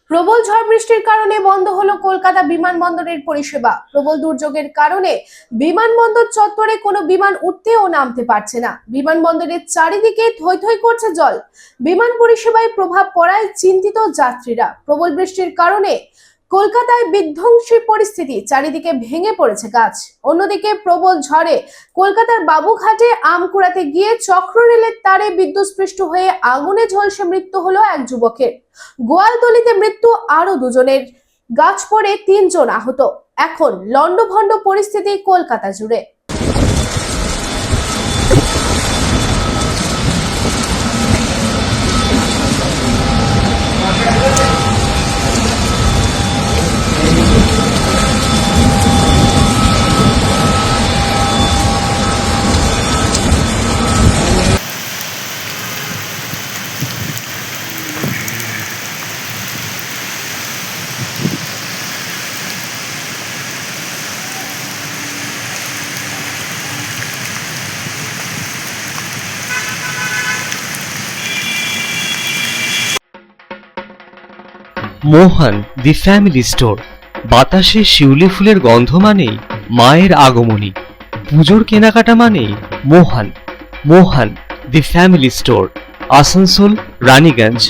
প্রবল ঝড় বৃষ্টির কারণে বন্ধ হলো কলকাতা বিমানবন্দরের পরিষেবা। প্রবল দুর্যোগের কারণে বিমানবন্দর চত্বরে কোনো বিমান উঠতে ও নামতে পারছে না। বিমানবন্দরের চারিদিকে থই থই করছে জল। বিমান পরিষেবায় প্রভাব পড়ায় চিন্তিত যাত্রীরা। প্রবল বৃষ্টির কারণে কলকাতায় বিধ্বংসী পরিস্থিতি, চারিদিকে ভেঙে পড়েছে গাছ। অন্যদিকে প্রবল ঝড়ে কলকাতার বাবুঘাটে আম কুড়াতে গিয়ে চক্ররেলের তারে বিদ্যুৎস্পৃষ্ট হয়ে আগুনে ঝলসে মৃত্যু হলো এক যুবকের। গোয়ালতলিতে মৃত্যু আরো দুজনের। গাছ পড়ে 3 জন আহত। এখন লন্ডভন্ড পরিস্থিতি কলকাতা জুড়ে। মোহন দি ফ্যামিলি স্টোর। বাতাসে শিউলি ফুলের গন্ধ মানেই মায়ের আগমনী। পুজোর কেনাকাটা মানেই Mohan. Mohan the family store, Asansol, Raniganj.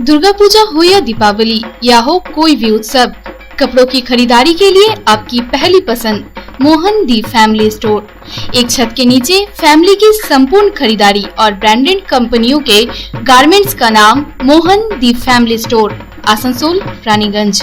Durga Puja हो या दीपावली या हो कोई भी उत्सव, कपड़ों की खरीदारी के लिए आपकी पहली पसंद मोहन दी फैमिली स्टोर। एक छत के नीचे फैमिली की संपूर्ण खरीदारी और ब्रांडेड कंपनियों के गारमेंट्स का नाम मोहन दी फैमिली स्टोर, आसनसोल, रानीगंज।